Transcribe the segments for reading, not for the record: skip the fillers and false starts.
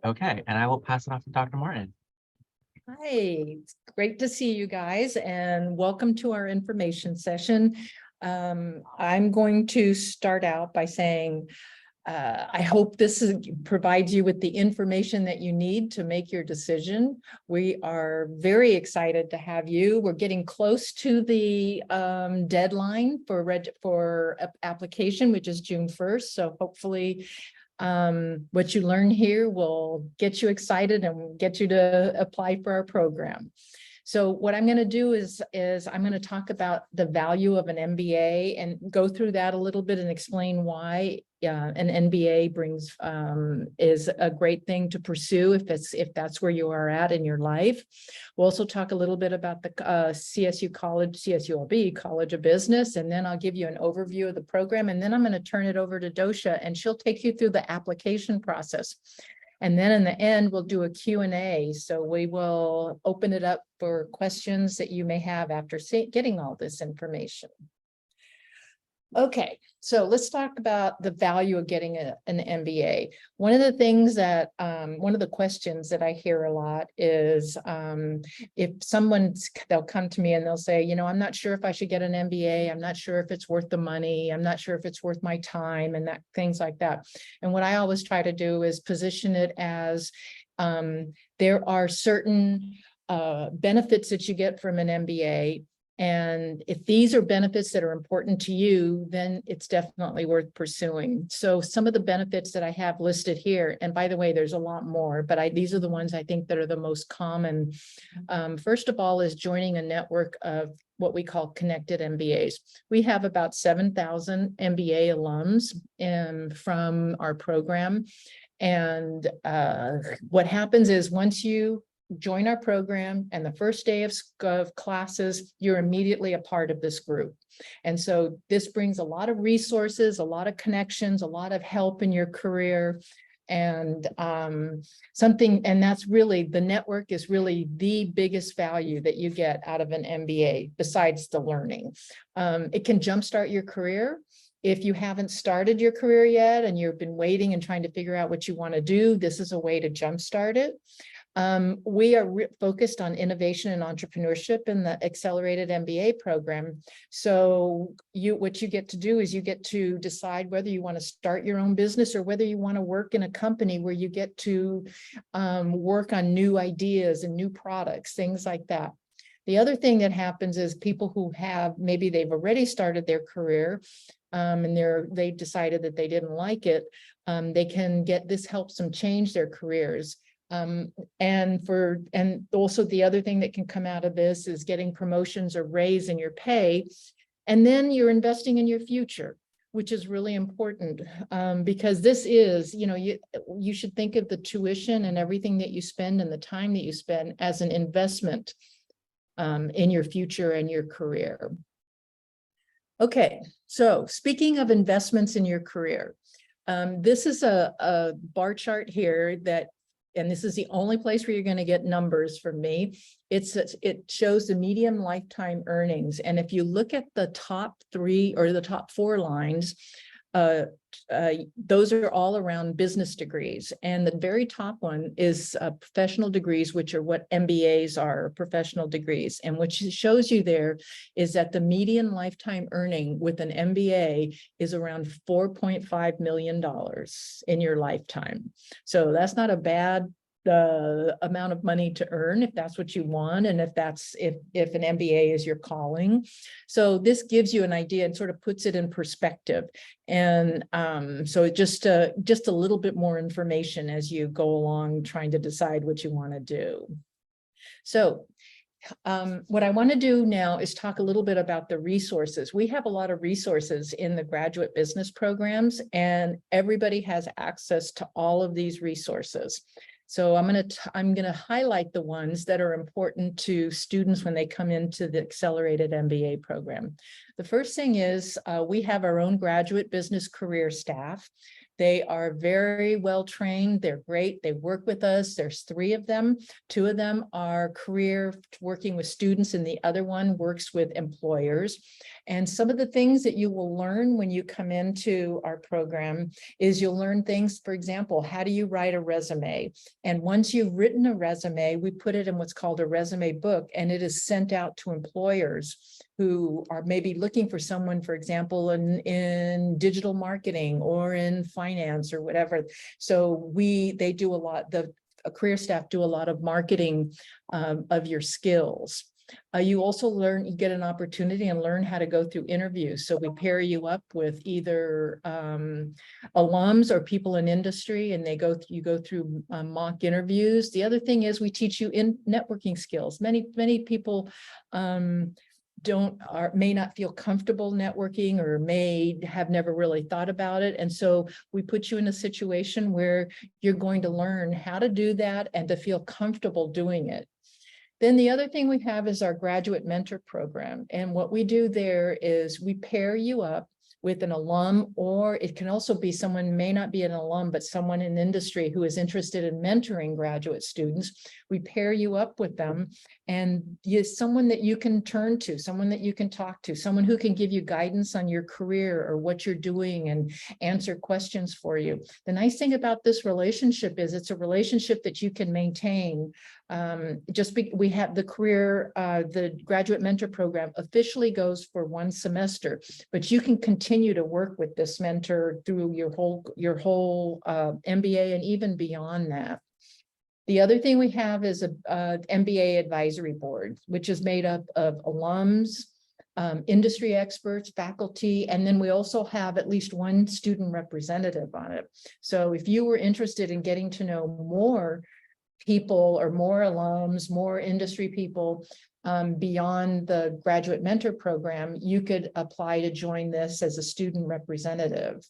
Okay, and I will pass it off to Dr. Martin. Hi, it's great to see you guys and welcome to our information session. I'm going to start out by saying, I hope this provides you with the information that you need to make your decision. We are very excited to have you. We're getting close to the deadline for application, which is June 1st. So hopefully what you learn here will get you excited and get you to apply for our program. So what I'm going to do is I'm going to talk about the value of an MBA and go through that a little bit and explain why an MBA is a great thing to pursue if that's where you are at in your life. We'll also talk a little bit about the CSULB, College of Business, and then I'll give you an overview of the program, and then I'm going to turn it over to Dosha, and she'll take you through the application process. And then in the end, we'll do a Q&A. So we will open it up for questions that you may have after getting all this information. Okay, so let's talk about the value of getting an MBA. One of the things that, one of the questions that I hear a lot is if they'll come to me and they'll say, you know, I'm not sure if I should get an MBA. I'm not sure if it's worth the money. I'm not sure if it's worth my time and things like that. And what I always try to do is position it as there are certain benefits that you get from an MBA. And if these are benefits that are important to you, then it's definitely worth pursuing. So some of the benefits that I have listed here, and by the way, there's a lot more, but these are the ones I think that are the most common. First of all is joining a network of what we call connected MBAs. We have about 7,000 MBA alums from our program. And what happens is once you join our program and the first day of classes, you're immediately a part of this group. And so this brings a lot of resources, a lot of connections, a lot of help in your career. And that's really, the network is really the biggest value that you get out of an MBA besides the learning. It can jumpstart your career. If you haven't started your career yet and you've been waiting and trying to figure out what you want to do, this is a way to jumpstart it. We are focused on innovation and entrepreneurship in the accelerated MBA program. So what you get to do is you get to decide whether you want to start your own business or whether you want to work in a company where you get to work on new ideas and new products, things like that. The other thing that happens is people who maybe they've already started their career and they decided that they didn't like it, they can get this helps them change their careers. And also the other thing that can come out of this is getting promotions or raise in your pay. And then you're investing in your future, which is really important because this is, you know, you should think of the tuition and everything that you spend and the time that you spend as an investment in your future and your career. Okay, so speaking of investments in your career, this is a bar chart here and this is the only place where you're going to get numbers from me. It shows the median lifetime earnings. And if you look at the top 3 or the top 4 lines, those are all around business degrees. And the very top one is professional degrees, which are what MBAs are, professional degrees. And what shows you there is that the median lifetime earning with an MBA is around $4.5 million in your lifetime. So that's not a bad amount of money to earn if that's what you want, and if an MBA is your calling. So this gives you an idea and sort of puts it in perspective. And so just a little bit more information as you go along trying to decide what you want to do. So what I want to do now is talk a little bit about the resources. We have a lot of resources in the graduate business programs, and everybody has access to all of these resources. So I'm going to highlight the ones that are important to students when they come into the accelerated MBA program. The first thing is we have our own graduate business career staff. They are very well trained. They're great. They work with us. There's 3 of them. 2 of them are career working with students, and the other one works with employers. And some of the things that you will learn when you come into our program is you'll learn things, for example, how do you write a resume? And once you've written a resume, we put it in what's called a resume book, and it is sent out to employers who are maybe looking for someone, for example, in digital marketing or in finance or whatever. So they do a lot, the career staff do a lot of marketing of your skills. You also you get an opportunity and learn how to go through interviews. So we pair you up with either alums or people in industry, and you go through mock interviews. The other thing is we teach you in networking skills. Many people may not feel comfortable networking or have never really thought about it. And so we put you in a situation where you're going to learn how to do that and to feel comfortable doing it. Then the other thing we have is our graduate mentor program. And what we do there is we pair you up with an alum, or it can also be someone may not be an alum, but someone in industry who is interested in mentoring graduate students. We pair you up with them, and someone that you can turn to, someone that you can talk to, someone who can give you guidance on your career or what you're doing and answer questions for you. The nice thing about this relationship is it's a relationship that you can maintain. We have the graduate mentor program officially goes for 1 semester, but you can continue to work with this mentor through your whole MBA and even beyond that. The other thing we have is a MBA advisory board, which is made up of alums, industry experts, faculty, and then we also have at least 1 student representative on it. So if you were interested in getting to know more people or more alums, more industry people beyond the graduate mentor program, you could apply to join this as a student representative.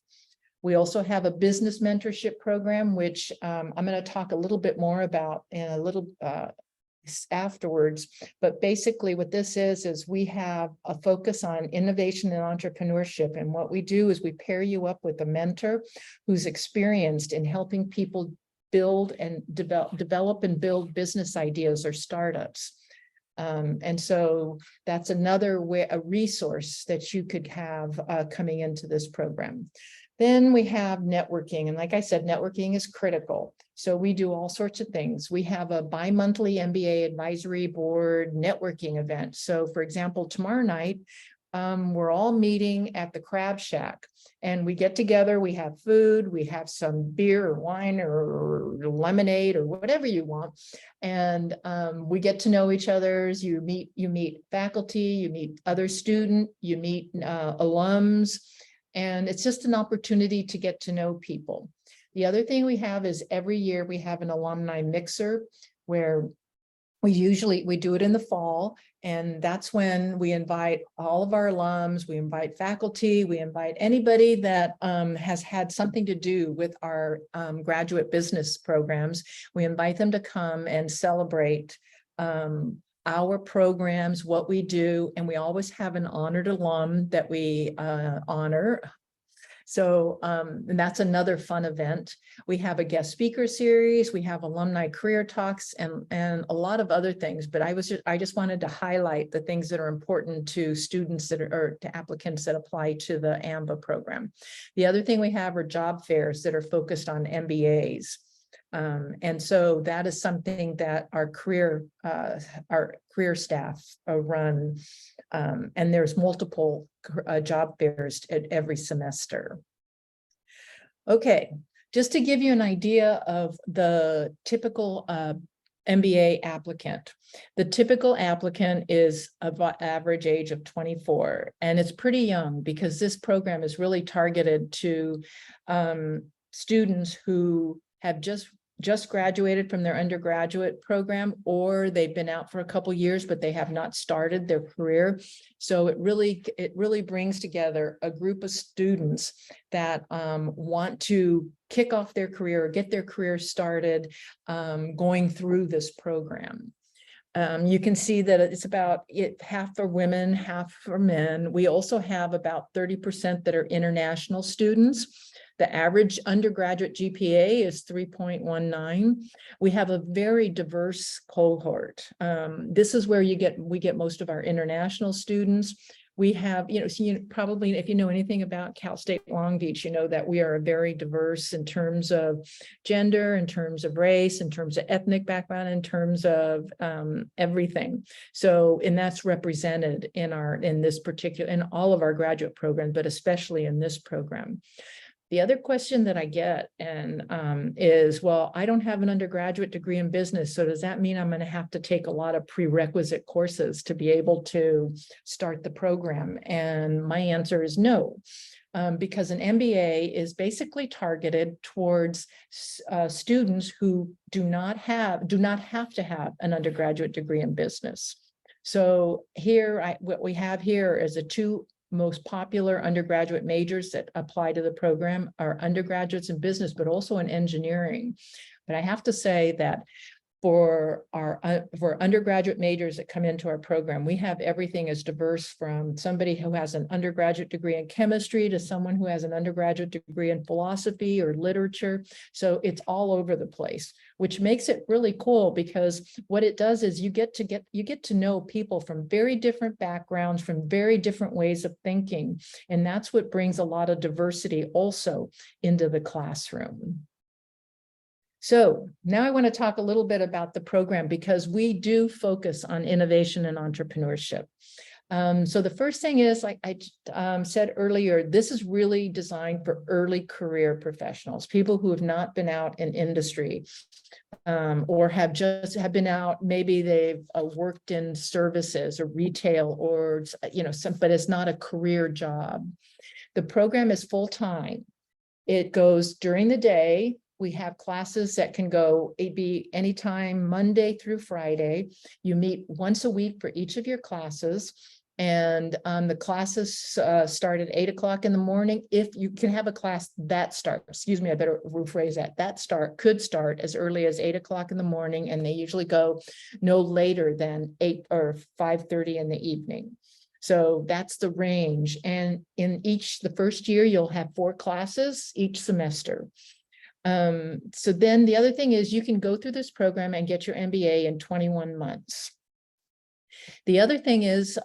We also have a business mentorship program, which I'm going to talk a little bit more about in a little afterwards. But basically what this is we have a focus on innovation and entrepreneurship. And what we do is we pair you up with a mentor who's experienced in helping people build and develop and build business ideas or startups. And so that's another way, a resource that you could have coming into this program. Then we have networking. And like I said, networking is critical. So we do all sorts of things. We have a bi-monthly MBA advisory board networking event. So for example, tomorrow night, we're all meeting at the Crab Shack, and we get together, we have food, we have some beer or wine or lemonade or whatever you want. And we get to know each other. You meet faculty, you meet other students, you meet alums, and it's just an opportunity to get to know people. The other thing we have is every year we have an alumni mixer where we do it in the fall, and that's when we invite all of our alums, we invite faculty, we invite anybody that has had something to do with our graduate business programs. We invite them to come and celebrate our programs, what we do, and we always have an honored alum that we honor. So and that's another fun event. We have a guest speaker series, we have alumni career talks, and a lot of other things. But I just wanted to highlight the things that are important to students or to applicants that apply to the AMBA program. The other thing we have are job fairs that are focused on MBAs. And so that is something that our career staff run, and there's multiple job fairs at every semester. Okay, just to give you an idea of the typical MBA applicant. The typical applicant is of average age of 24, and it's pretty young because this program is really targeted to students who have just graduated from their undergraduate program, or they've been out for a couple years, but they have not started their career. So it really brings together a group of students that want to kick off their career or get their career started going through this program. You can see that it's about half for women, half for men. We also have about 30% that are international students. The average undergraduate GPA is 3.19. We have a very diverse cohort. This is where we get most of our international students. We have, so probably if you know anything about Cal State Long Beach, you know that we are very diverse in terms of gender, in terms of race, in terms of ethnic background, in terms of everything. So, and that's represented in this particular, in all of our graduate programs, but especially in this program. The other question that I get is, well, I don't have an undergraduate degree in business, so does that mean I'm going to have to take a lot of prerequisite courses to be able to start the program? And my answer is no, because an MBA is basically targeted towards students who do not have to have an undergraduate degree in business. So here, what we have here is the two most popular undergraduate majors that apply to the program are undergraduates in business, but also in engineering. But I have to say that for undergraduate majors that come into our program, we have everything as diverse from somebody who has an undergraduate degree in chemistry to someone who has an undergraduate degree in philosophy or literature. So it's all over the place, which makes it really cool, because what it does is you get to know people from very different backgrounds, from very different ways of thinking. And that's what brings a lot of diversity also into the classroom. So now I want to talk a little bit about the program, because we do focus on innovation and entrepreneurship. So the first thing is, like I said earlier, this is really designed for early career professionals, people who have not been out in industry or have been out. Maybe they've worked in services or retail or, but it's not a career job. The program is full-time. It goes during the day. We have classes that can go anytime, Monday through Friday. You meet once a week for each of your classes. And the classes start at 8 o'clock in the morning. If you can have a class that starts, I better rephrase that, could start as early as 8 o'clock in the morning. And they usually go no later than 8 or 5:30 in the evening. So that's the range. And in the first year, you'll have 4 classes each semester. So then the other thing is, you can go through this program and get your MBA in 21 months. The other thing is,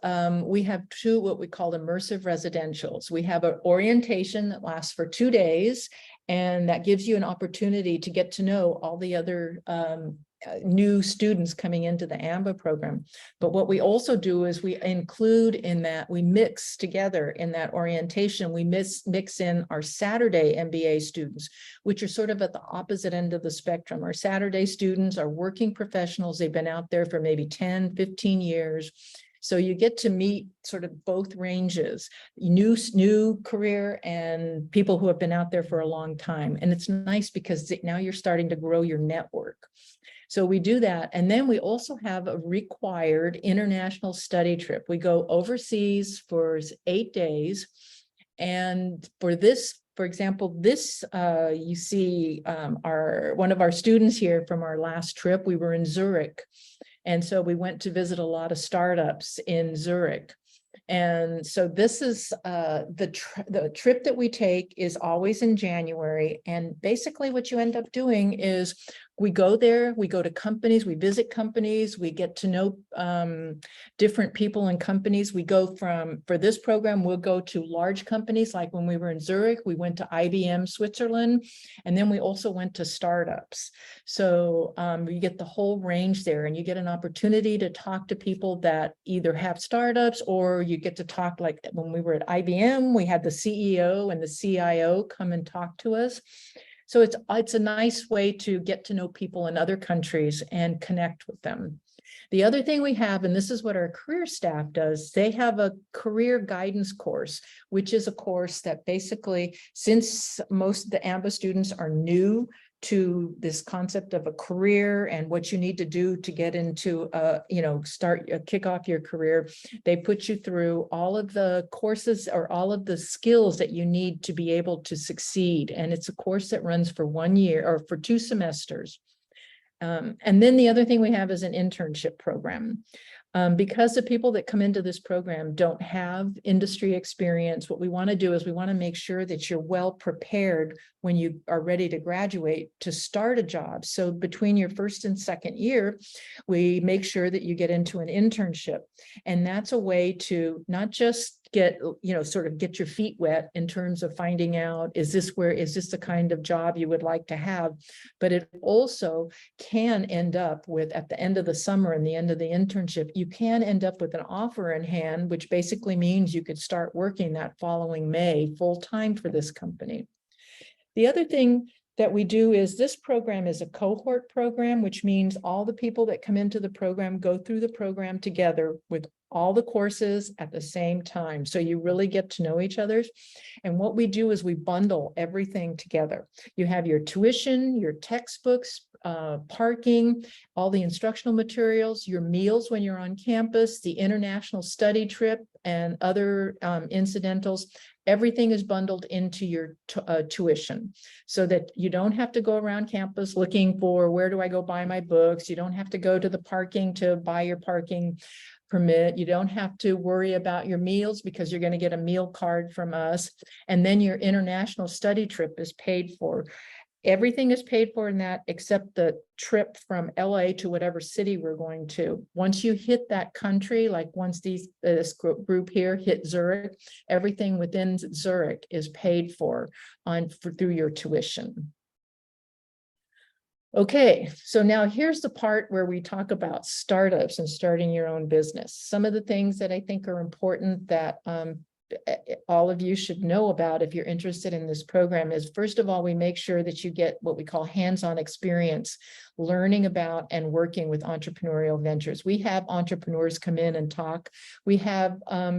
we have 2 what we call immersive residentials. We have an orientation that lasts for 2 days, and that gives you an opportunity to get to know all the other new students coming into the AMBA program. But what we also do is we include in that, we mix together in that orientation, we mix in our Saturday MBA students, which are sort of at the opposite end of the spectrum. Our Saturday students are working professionals. They've been out there for maybe 10, 15 years. So you get to meet sort of both ranges, new career and people who have been out there for a long time. And it's nice because now you're starting to grow your network. So we do that. And then we also have a required international study trip. We go overseas for 8 days. And for this, for example, this, you see one of our students here from our last trip, we were in Zurich. And so we went to visit a lot of startups in Zurich. And so this is the trip that we take is always in January. And basically what you end up doing is we go there, we go to companies, we visit companies, we get to know different people and companies. We go for this program, we'll go to large companies. Like when we were in Zurich, we went to IBM Switzerland, and then we also went to startups. So you get the whole range there, and you get an opportunity to talk to people that either have startups, or you get to talk, like when we were at IBM, we had the CEO and the CIO come and talk to us. So it's a nice way to get to know people in other countries and connect with them. The other thing we have, and this is what our career staff does, they have a career guidance course, which is a course that basically, since most of the AMBA students are new to this concept of a career and what you need to do to get into, kick off your career, they put you through all of the courses or all of the skills that you need to be able to succeed. And it's a course that runs for 1 year or for 2 semesters. And then the other thing we have is an internship program. Because the people that come into this program don't have industry experience, what we want to do is we want to make sure that you're well prepared when you are ready to graduate to start a job. So between your first and second year, we make sure that you get into an internship. And that's a way to not just get, sort of get your feet wet in terms of finding out, is this the kind of job you would like to have? But it also can end up with, at the end of the summer and the end of the internship, you can end up with an offer in hand, which basically means you could start working that following May full-time for this company. The other thing that we do is this program is a cohort program, which means all the people that come into the program go through the program together with all the courses at the same time. So you really get to know each other. And what we do is we bundle everything together. You have your tuition, your textbooks, parking, all the instructional materials, your meals when you're on campus, the international study trip, and other incidentals. Everything is bundled into your tuition so that you don't have to go around campus looking for, where do I go buy my books? You don't have to go to the parking to buy your parking permit. You don't have to worry about your meals because you're going to get a meal card from us. And then your international study trip is paid for. Everything is paid for in that except the trip from LA to whatever city we're going to. Once you hit that country, like once this group here hit Zurich, everything within Zurich is paid for through your tuition. Okay, so now here's the part where we talk about startups and starting your own business. Some of the things that I think are important that all of you should know about if you're interested in this program is, first of all, we make sure that you get what we call hands-on experience, learning about and working with entrepreneurial ventures. We have entrepreneurs come in and talk. We have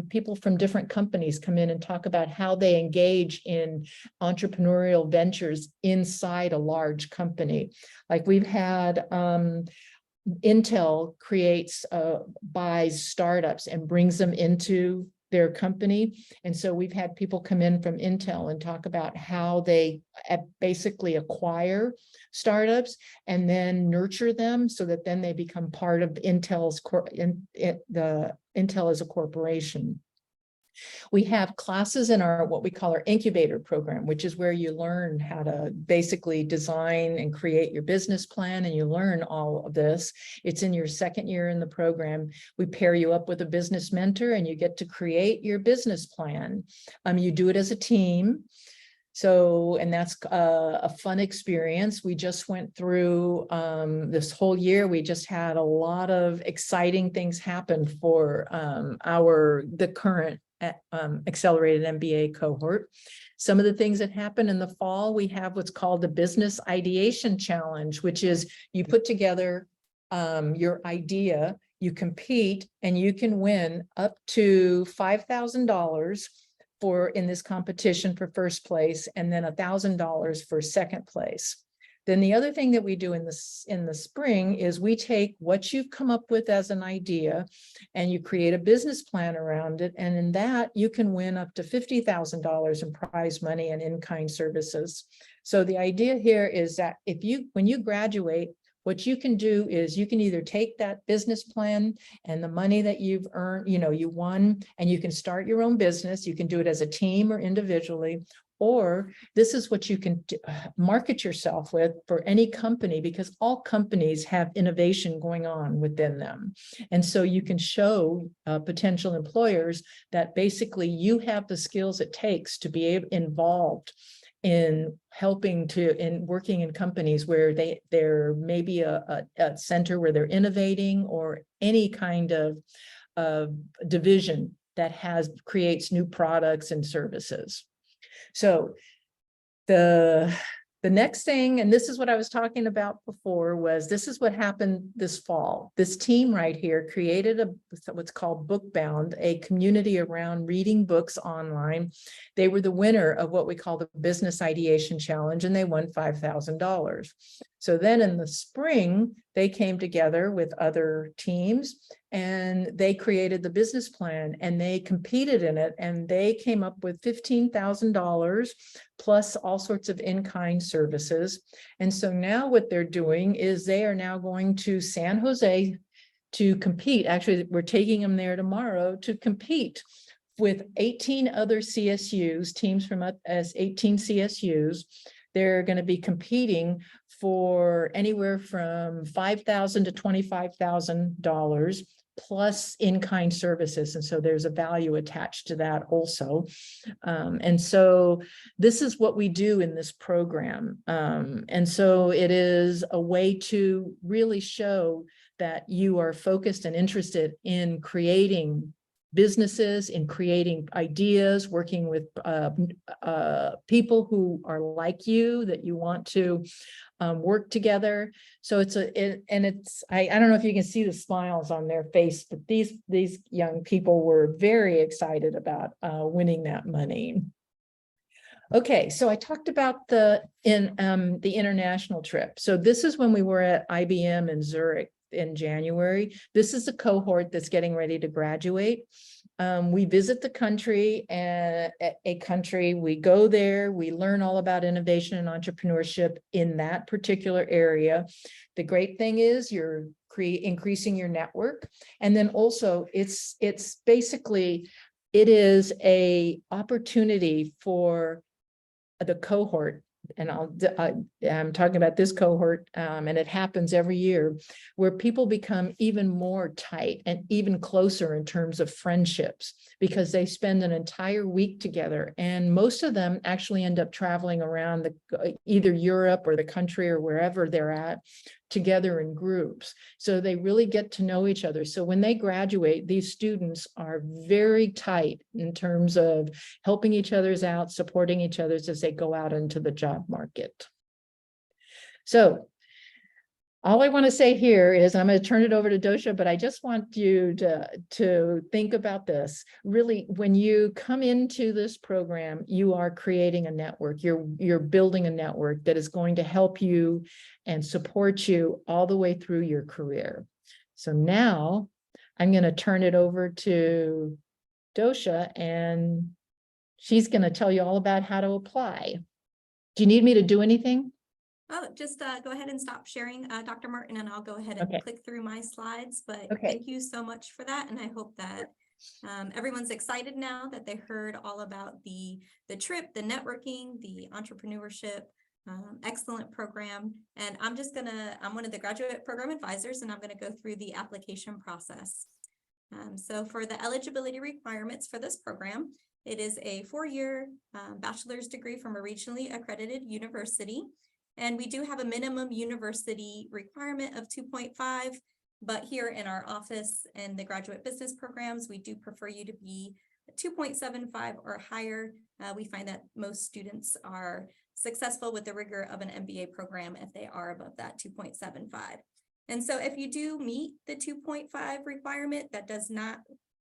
people from different companies come in and talk about how they engage in entrepreneurial ventures inside a large company. Like we've had Intel buys startups and brings them into their company. And so we've had people come in from Intel and talk about how they basically acquire startups and then nurture them so that then they become part of Intel's Intel as a corporation. We have classes in our what we call our incubator program, which is where you learn how to basically design and create your business plan, and you learn all of this. It's in your second year in the program. We pair you up with a business mentor and you get to create your business plan. You do it as a team. So, and that's a fun experience. We just went through this whole year. We just had a lot of exciting things happen for the current accelerated MBA cohort. Some of the things that happen in the fall, we have what's called the Business Ideation Challenge, which is you put together your idea, you compete, and you can win up to $5,000 in this competition for first place, and then $1,000 for second place. Then the other thing that we do in the spring is we take what you've come up with as an idea and you create a business plan around it. And in that you can win up to $50,000 in prize money and in-kind services. So the idea here is that when you graduate, what you can do is you can either take that business plan and the money that you've earned, you won, and you can start your own business. You can do it as a team or individually, or this is what you can market yourself with for any company, because all companies have innovation going on within them. And so you can show potential employers that basically you have the skills it takes to be involved in working in companies where there may be a center where they're innovating, or any kind of division that creates new products and services. So the next thing, and this is what I was talking about before, this is what happened this fall. This team right here created what's called Bookbound, a community around reading books online. They were the winner of what we call the Business Ideation Challenge, and they won $5,000. So then in the spring, they came together with other teams and they created the business plan and they competed in it, and they came up with $15,000 plus all sorts of in-kind services. And so now what they're doing is they are now going to San Jose to compete. Actually, we're taking them there tomorrow to compete with 18 other CSUs, teams from as 18 CSUs. They're going to be competing for anywhere from $5,000 to $25,000, plus in-kind services. And so there's a value attached to that also. And so this is what we do in this program. And so it is a way to really show that you are focused and interested in creating businesses, in creating ideas, working with people who are like you, that you want to work together. So it's I don't know if you can see the smiles on their face, but these young people were very excited about winning that money. Okay, so I talked about the international trip. So this is when we were at IBM in Zurich in January. This is a cohort that's getting ready to graduate. We visit the country, we go there, we learn all about innovation and entrepreneurship in that particular area. The great thing is you're increasing your network. And then also it's basically, it is a opportunity for the cohort, and I'm talking about this cohort, and it happens every year, where people become even more tight and even closer in terms of friendships, because they spend an entire week together, and most of them actually end up traveling around either Europe or the country or wherever they're at together in groups. So they really get to know each other. So when they graduate, these students are very tight in terms of helping each other's out, supporting each other's as they go out into the job market. So all I want to say here is, I'm going to turn it over to Dosha, but I just want you to think about this. Really, when you come into this program, you are creating a network. You're building a network that is going to help you and support you all the way through your career. So now I'm going to turn it over to Dosha, and she's going to tell you all about how to apply. Do you need me to do anything? Oh, just go ahead and stop sharing, Dr. Martin, and I'll go ahead and click through my slides. But thank you so much for that. And I hope that everyone's excited now that they heard all about the trip, the networking, the entrepreneurship. Excellent program. And I'm one of the graduate program advisors, and I'm going to go through the application process. So for the eligibility requirements for this program, it is a 4-year bachelor's degree from a regionally accredited university. And we do have a minimum university requirement of 2.5, but here in our office and the graduate business programs, we do prefer you to be 2.75 or higher. We find that most students are successful with the rigor of an MBA program if they are above that 2.75. And so if you do meet the 2.5 requirement, that does not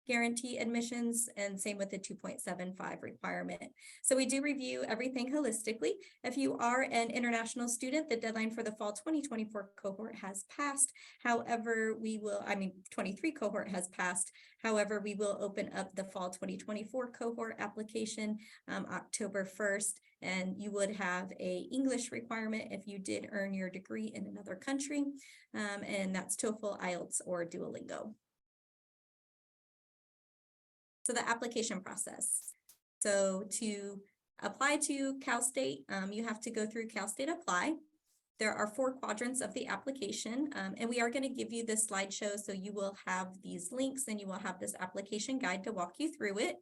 guarantee admissions, and same with the 2.75 requirement. So we do review everything holistically. If you are an international student, the deadline for the fall 2024 cohort has passed. However, 23 cohort has passed. However, we will open up the fall 2024 cohort application October 1st, and you would have a English requirement if you did earn your degree in another country, and that's TOEFL, IELTS, or Duolingo. So the application process. So to apply to Cal State, you have to go through Cal State Apply. There are 4 quadrants of the application, and we are going to give you this slideshow, so you will have these links and you will have this application guide to walk you through it.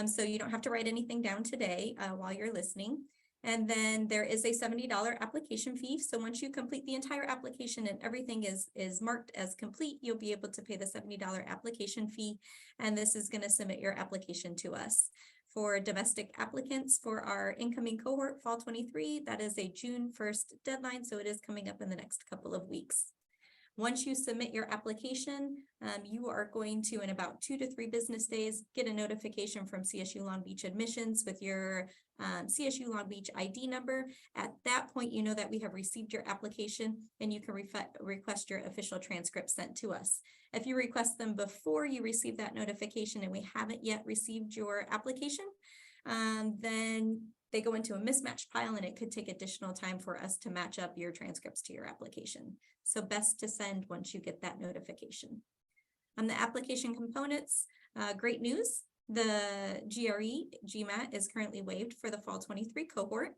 So you don't have to write anything down today while you're listening. And then there is a $70 application fee. So once you complete the entire application and everything is marked as complete, you'll be able to pay the $70 application fee. And this is going to submit your application to us. For domestic applicants for our incoming cohort, fall 23, that is a June 1st deadline. So it is coming up in the next couple of weeks. Once you submit your application, you are going to, in about 2 to 3 business days, get a notification from CSU Long Beach Admissions with your CSU Long Beach ID number. At that point, you know that we have received your application, and you can request your official transcript sent to us. If you request them before you receive that notification and we haven't yet received your application, then they go into a mismatch pile, and it could take additional time for us to match up your transcripts to your application. So best to send once you get that notification. On the application components, great news. The GMAT is currently waived for the fall 23 cohort.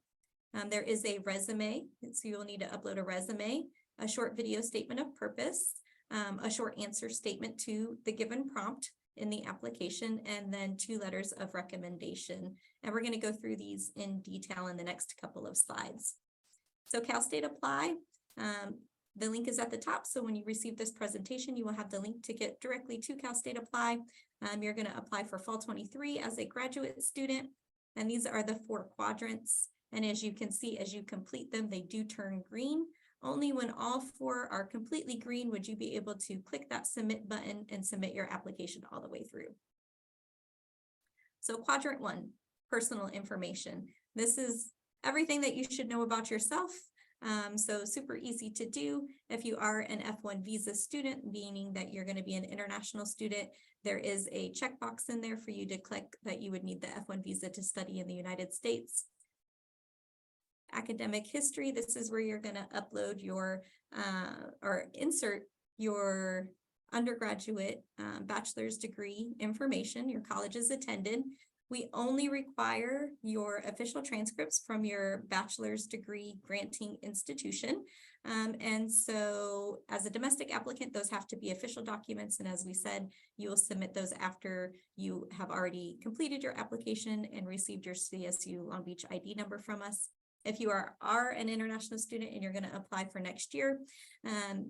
There is a resume, so you'll need to upload a resume, a short video statement of purpose, a short answer statement to the given prompt in the application, and then 2 letters of recommendation. And we're going to go through these in detail in the next couple of slides. So Cal State Apply, the link is at the top. So when you receive this presentation, you will have the link to get directly to Cal State Apply. You're going to apply for fall 23 as a graduate student. And these are the 4 quadrants. And as you can see, as you complete them, they do turn green. Only when all 4 are completely green would you be able to click that submit button and submit your application all the way through. So quadrant 1, personal information. This is everything that you should know about yourself. So super easy to do. If you are an F1 visa student, meaning that you're going to be an international student, there is a checkbox in there for you to click that you would need the F1 visa to study in the United States. Academic history, this is where you're going to upload your or insert your undergraduate bachelor's degree information, your colleges attended. We only require your official transcripts from your bachelor's degree granting institution. And so as a domestic applicant, those have to be official documents. And as we said, you will submit those after you have already completed your application and received your CSU Long Beach ID number from us. If you are an international student and you're going to apply for next year,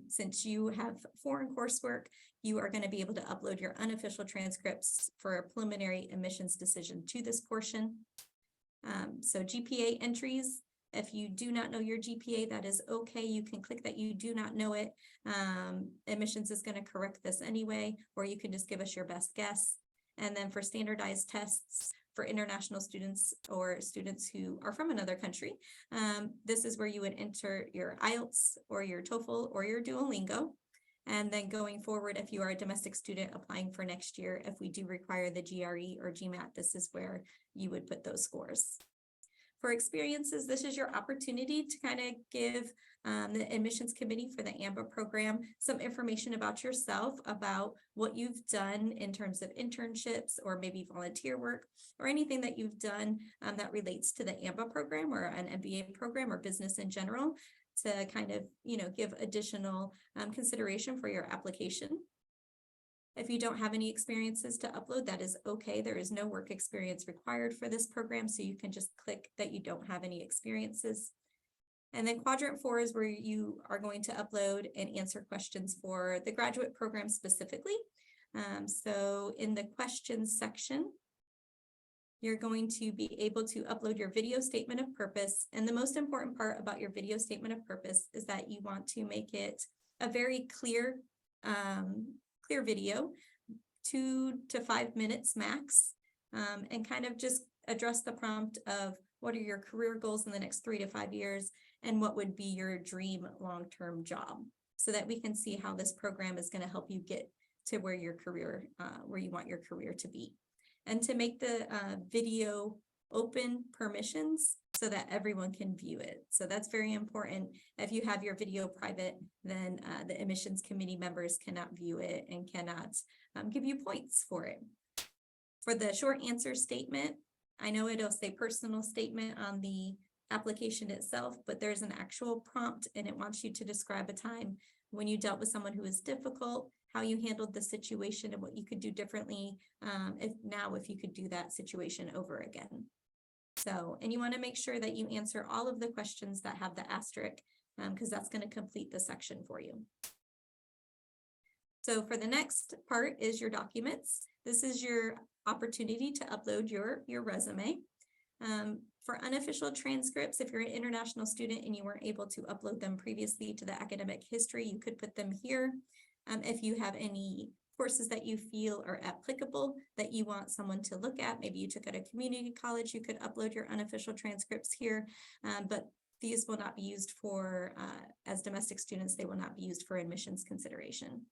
since you have foreign coursework, you are going to be able to upload your unofficial transcripts for a preliminary admissions decision to this portion. So GPA entries, if you do not know your GPA, that is okay. You can click that you do not know it. Admissions is going to correct this anyway, or you can just give us your best guess. And then for standardized tests, for international students or students who are from another country, this is where you would enter your IELTS or your TOEFL or your Duolingo. And then going forward, if you are a domestic student applying for next year, if we do require the GRE or GMAT, this is where you would put those scores. For experiences, this is your opportunity to kind of give the admissions committee for the AMBA program some information about yourself, about what you've done in terms of internships or maybe volunteer work or anything that you've done that relates to the AMBA program or an MBA program or business in general, to kind of, give additional consideration for your application. If you don't have any experiences to upload, that is okay. There is no work experience required for this program, so you can just click that you don't have any experiences. And then quadrant 4 is where you are going to upload and answer questions for the graduate program specifically. So in the questions section, you're going to be able to upload your video statement of purpose. And the most important part about your video statement of purpose is that you want to make it a very clear video, 2 to 5 minutes max, and kind of just address the prompt of what are your career goals in the next 3 to 5 years and what would be your dream long-term job, so that we can see how this program is going to help you get to where your career, where you want your career to be. And to make the video open permissions so that everyone can view it. So that's very important. If you have your video private, then the admissions committee members cannot view it and cannot give you points for it. For the short answer statement, I know it'll say personal statement on the application itself, but there's an actual prompt and it wants you to describe a time when you dealt with someone who is difficult, how you handled the situation and what you could do differently if you could do that situation over again. So, and you want to make sure that you answer all of the questions that have the asterisk, because that's going to complete the section for you. So for the next part is your documents. This is your opportunity to upload your resume. For unofficial transcripts, if you're an international student and you weren't able to upload them previously to the academic history, you could put them here. If you have any courses that you feel are applicable that you want someone to look at, maybe you took at a community college, you could upload your unofficial transcripts here, but these will not be used for, as domestic students, they will not be used for admissions consideration.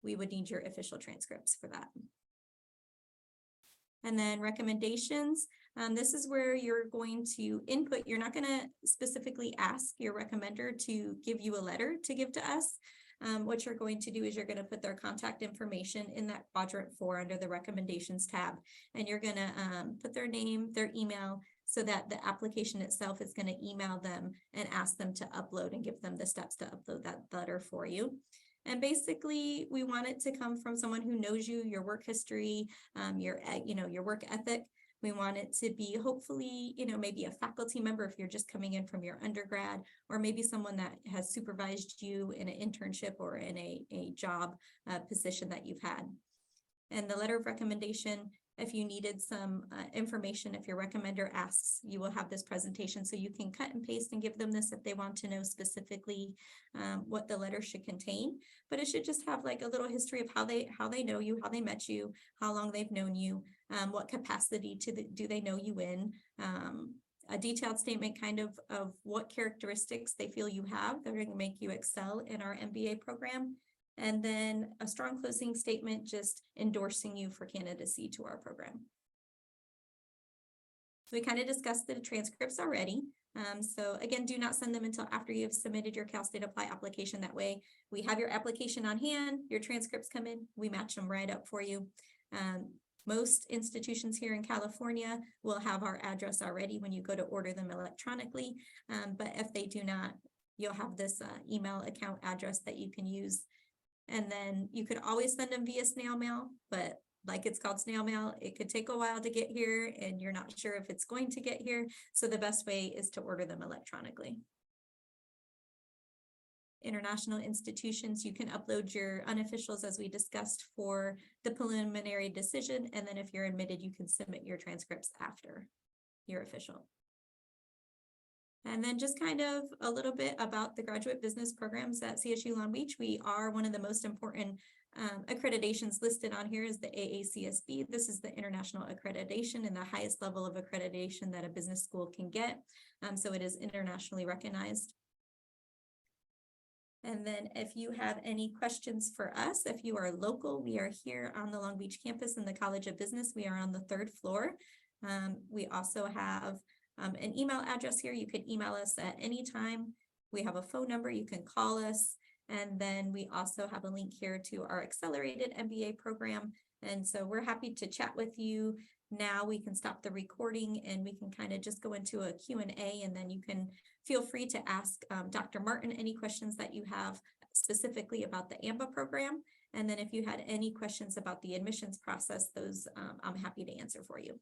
We would need your official transcripts for that. And then recommendations, this is where you're going to input. You're not going to specifically ask your recommender to give you a letter to give to us. What you're going to do is you're going to put their contact information in that quadrant 4 under the recommendations tab, and you're going to put their name, their email, so that the application itself is going to email them and ask them to upload and give them the steps to upload that letter for you. And basically, we want it to come from someone who knows you, your work history, your work ethic. We want it to be hopefully, maybe a faculty member if you're just coming in from your undergrad, or maybe someone that has supervised you in an internship or in a job position that you've had. And the letter of recommendation, if you needed some information, if your recommender asks, you will have this presentation, so you can cut and paste and give them this if they want to know specifically what the letter should contain. But it should just have like a little history of how they know you, how they met you, how long they've known you, what capacity do they know you in, a detailed statement kind of what characteristics they feel you have that are going to make you excel in our MBA program. And then a strong closing statement just endorsing you for candidacy to our program. We kind of discussed the transcripts already. So again, do not send them until after you have submitted your Cal State Apply application. That way we have your application on hand, your transcripts come in, we match them right up for you. Most institutions here in California will have our address already when you go to order them electronically. But if they do not, you'll have this email account address that you can use. And then you could always send them via snail mail, but like it's called snail mail, it could take a while to get here and you're not sure if it's going to get here. So the best way is to order them electronically. International institutions, you can upload your unofficials as we discussed for the preliminary decision. And then if you're admitted, you can submit your transcripts after your official. And then just kind of a little bit about the graduate business programs at CSU Long Beach. We are one of the most important accreditations listed on here is the AACSB. This is the international accreditation and the highest level of accreditation that a business school can get. So it is internationally recognized. And then if you have any questions for us, if you are local, we are here on the Long Beach campus in the College of Business. We are on the 3rd floor. We also have an email address here. You can email us at any time. We have a phone number. You can call us. And then we also have a link here to our accelerated MBA program. And so we're happy to chat with you. Now we can stop the recording and we can kind of just go into a Q&A, and then you can feel free to ask Dr. Martin any questions that you have specifically about the AMBA program. And then if you had any questions about the admissions process, those I'm happy to answer for you.